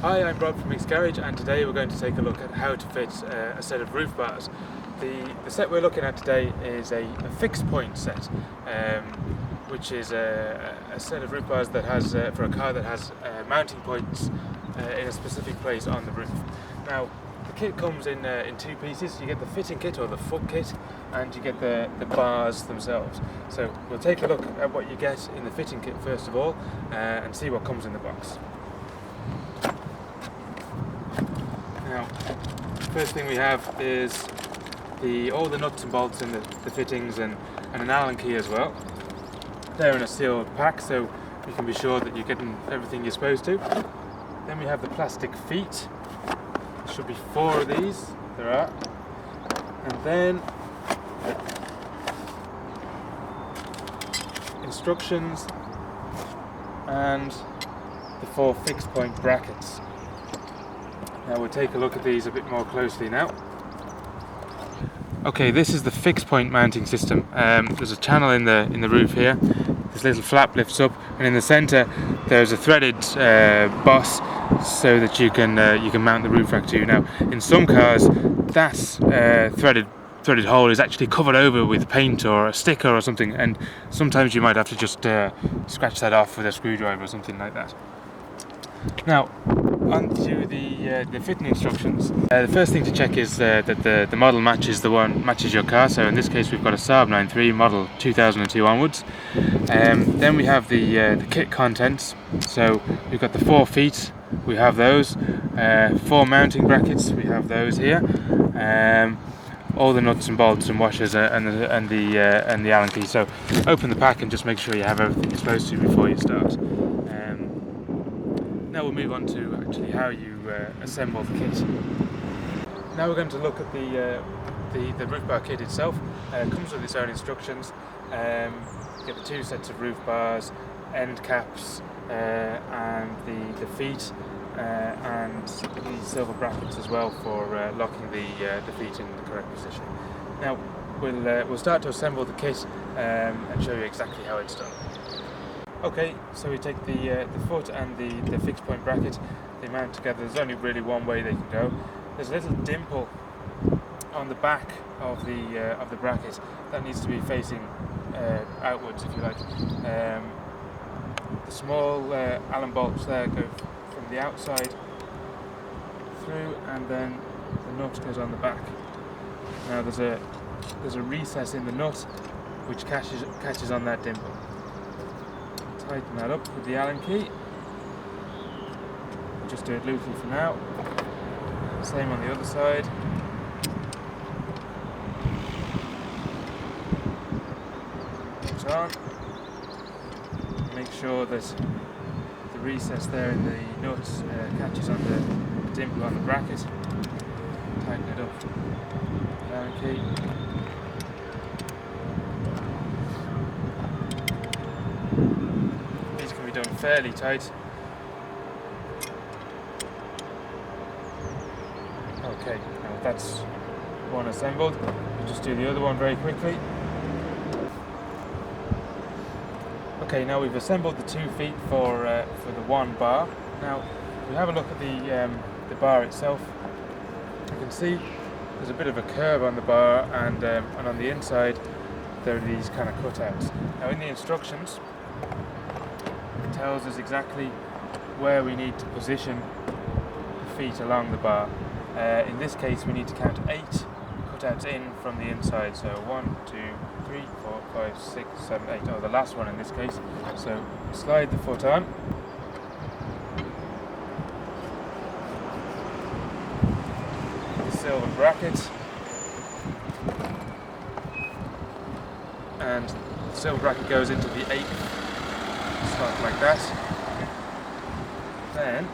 Hi, I'm Rob from MicksGarage, and today we're going to take a look at how to fit a set of roof bars. The set we're looking at today is a fixed point set, which is a set of roof bars that has, for a car that has mounting points in a specific place on the roof. Now, the kit comes in two pieces. You get the fitting kit or the foot kit, and you get the bars themselves. So we'll take a look at what you get in the fitting kit first of all, and see what comes in the box. Now, first thing we have is all the nuts and bolts and the fittings and an Allen key as well. They're in a sealed pack, so you can be sure that you're getting everything you're supposed to. Then we have the plastic feet. There should be 4 of these. There are. And then instructions and the 4 fixed point brackets. Now we'll take a look at these a bit more closely now. Okay, this is the fixed point mounting system. There's a channel in the roof here. This little flap lifts up, and in the centre there's a threaded boss so that you can mount the roof rack to. Now, in some cars, that threaded hole is actually covered over with paint or a sticker or something, and sometimes you might have to just scratch that off with a screwdriver or something like that. Now, onto the fitting instructions. The first thing to check is that the model matches your car. So in this case, we've got a Saab 9.3 model 2002 onwards. Then we have the kit contents. So we've got the 4 feet. We have those. 4 mounting brackets. We have those here. All the nuts and bolts and washers and the Allen key. So open the pack and just make sure you have everything you're supposed to before you start. Now we'll move on to actually how you assemble the kit. Now we're going to look at the roof bar kit itself. It comes with its own instructions. You get the 2 sets of roof bars, end caps, and the feet, and the silver brackets as well for locking the feet in the correct position. Now we'll start to assemble the kit and show you exactly how it's done. Okay, so we take the foot and the fixed point bracket, they mount together. There's only really one way they can go. There's a little dimple on the back of the bracket that needs to be facing outwards, if you like. The small Allen bolts there go from the outside through, and then the nut goes on the back. Now there's a recess in the nut which catches on that dimple. Tighten that up with the Allen key. Just do it loosely for now. Same on the other side. Put it on. Make sure that the recess there in the nuts catches on the dimple on the bracket. Tighten it up with the Allen key. Done fairly tight. Okay, now that's one assembled. We'll just do the other one very quickly. Okay, now we've assembled the 2 feet for the 1 bar. Now, if we have a look at the bar itself, you can see there's a bit of a curve on the bar, and on the inside there are these kind of cutouts. Now, in the instructions, tells us exactly where we need to position the feet along the bar. In this case, we need to count 8 cutouts in from the inside. So 1, 2, 3, 4, 5, 6, 7, 8. Oh, the last one in this case. So slide the foot on. The silver bracket. And the silver bracket goes into the 8th slot like that. Then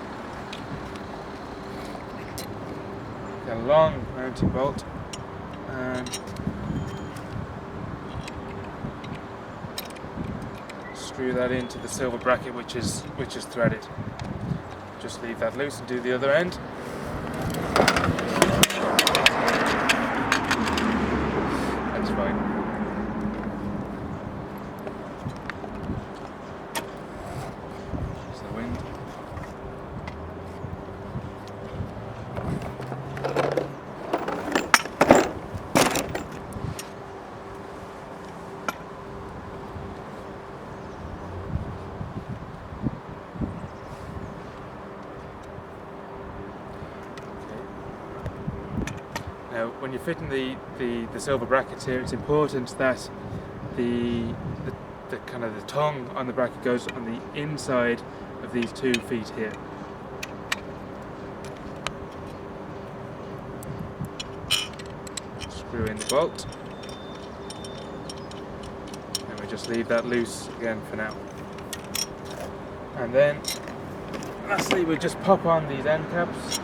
get a long mounting bolt and screw that into the silver bracket, which is threaded. Just leave that loose and do the other end. That's fine. Now, when you're fitting the silver brackets here, it's important that the kind of the tongue on the bracket goes on the inside of these 2 feet here. Screw in the bolt, and we just leave that loose again for now. And then lastly, we'll just pop on these end caps.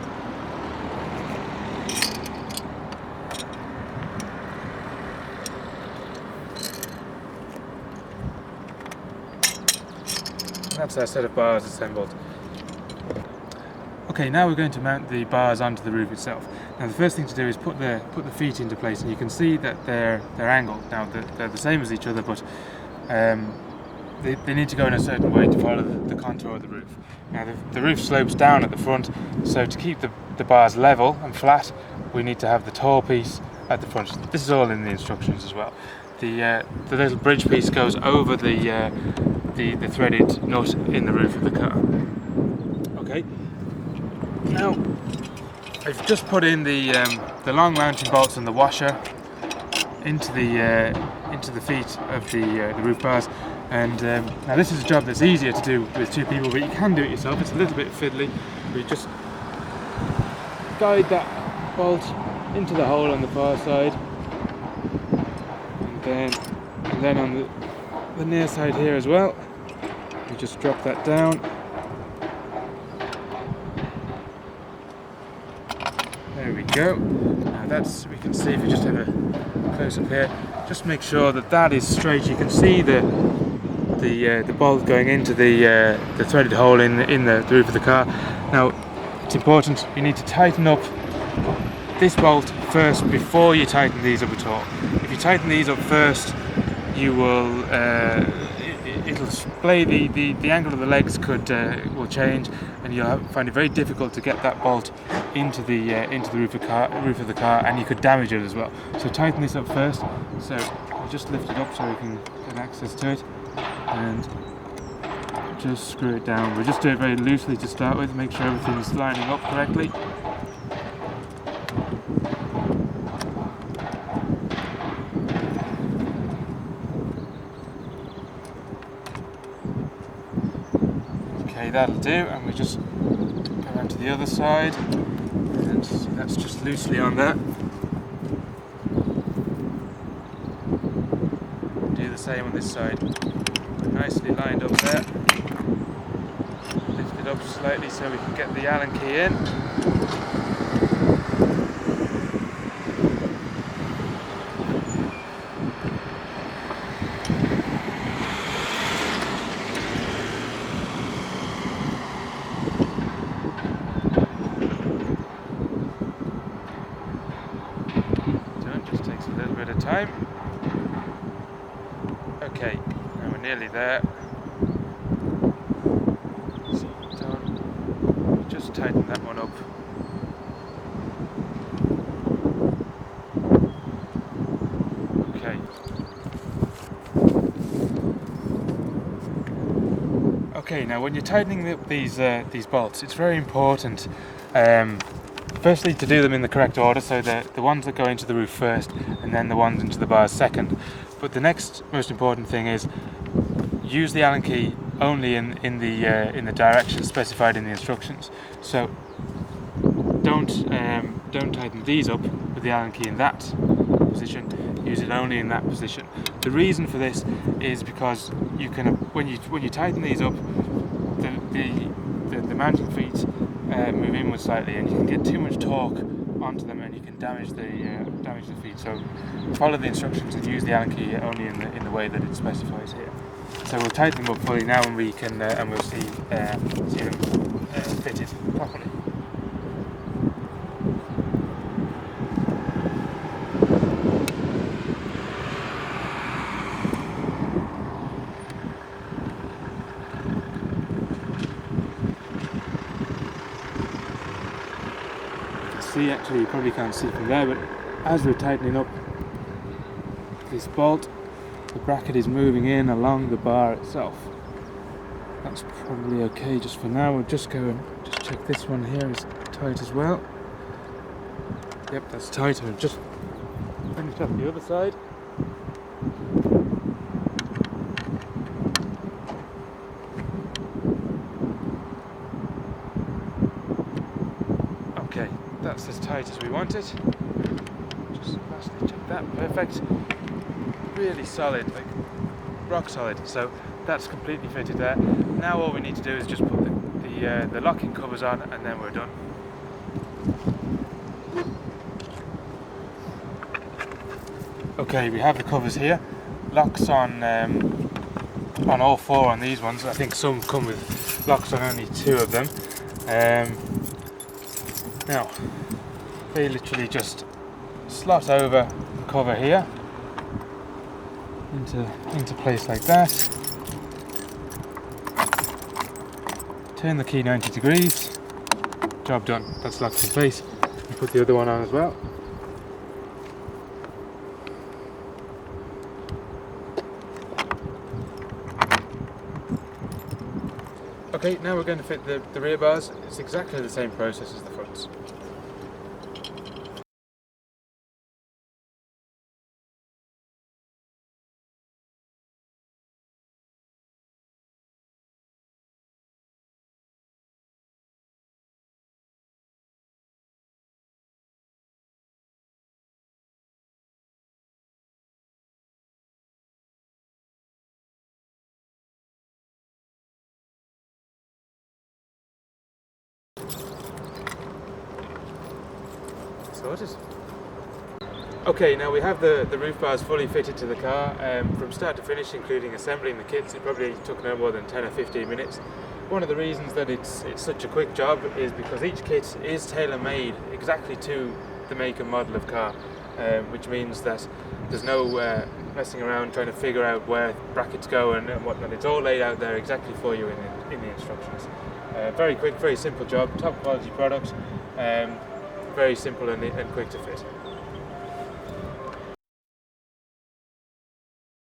That's our set of bars assembled. Okay, now we're going to mount the bars onto the roof itself. Now the first thing to do is put the feet into place, and you can see that they're angled. Now they're the same as each other, but they need to go in a certain way to follow the contour of the roof. Now the roof slopes down at the front, so to keep the bars level and flat, we need to have the tall piece at the front. This is all in the instructions as well. The little bridge piece goes over the threaded nut in the roof of the car. Okay. Now I've just put in the long mounting bolts and the washer into the feet of the roof bars. And now this is a job that's easier to do with 2 people, but you can do it yourself. It's a little bit fiddly. We just guide that bolt into the hole on the far side, and then on the near side here as well, we just drop that down. There we go. Now we can see, if you just have a close up here, just make sure that is straight. You can see the bolt going into the threaded hole in the roof of the car. Now it's important, you need to tighten up this bolt first before you tighten these up at all. If you tighten these up first, you will it'll splay, the angle of the legs will change, and you'll find it very difficult to get that bolt into the roof of the car, and you could damage it as well. So tighten this up first. So I'll just lift it up so we can get access to it, and just screw it down. We'll just do it very loosely to start with, make sure everything's lining up correctly. Okay, that'll do, and we just go around to the other side, and that's just loosely on there. Do the same on this side. Nicely lined up there. Lift it up slightly so we can get the Allen key in. Just takes a little bit of time. Okay, now we're nearly there. So just tighten that one up. Okay. Okay, now when you're tightening up these bolts, it's very important, firstly, to do them in the correct order, so the ones that go into the roof first, and then the ones into the bars second. But the next most important thing is use the Allen key only in the direction specified in the instructions. So don't tighten these up with the Allen key in that position. Use it only in that position. The reason for this is because you can, when you tighten these up, the mounting feet move inward slightly, and you can get too much torque onto them, and you can damage the feet. So follow the instructions and use the Allen key only in the way that it specifies here. So we'll tighten them up fully now, and we can and we'll see them fitted properly. See, actually you probably can't see from there, but as we're tightening up this bolt, the bracket is moving in along the bar itself. That's probably okay just for now. We'll just go and just check this one here is tight as well. Yep, that's tight. I've just finished up the other side. Okay, that's as tight as we want it. Just lastly check that, perfect. Really solid, like rock solid. So that's completely fitted there. Now all we need to do is just put the locking covers on, and then we're done. Okay, we have the covers here. Locks on all four on these ones. I think some come with locks on only two of them. Now, they literally just slot over the cover here into place like that. Turn the key 90 degrees. Job done. That's locked in place. And put the other one on as well. Okay, now we're going to fit the rear bars. It's exactly the same process as the fronts. Sorted. Okay, now we have the roof bars fully fitted to the car from start to finish, including assembling the kits. It probably took no more than 10 or 15 minutes. One of the reasons that it's such a quick job is because each kit is tailor-made exactly to the make and model of car, which means that there's no messing around trying to figure out where brackets go and whatnot. It's all laid out there exactly for you in the instructions. Very quick, very simple job, top quality product, very simple and quick to fit.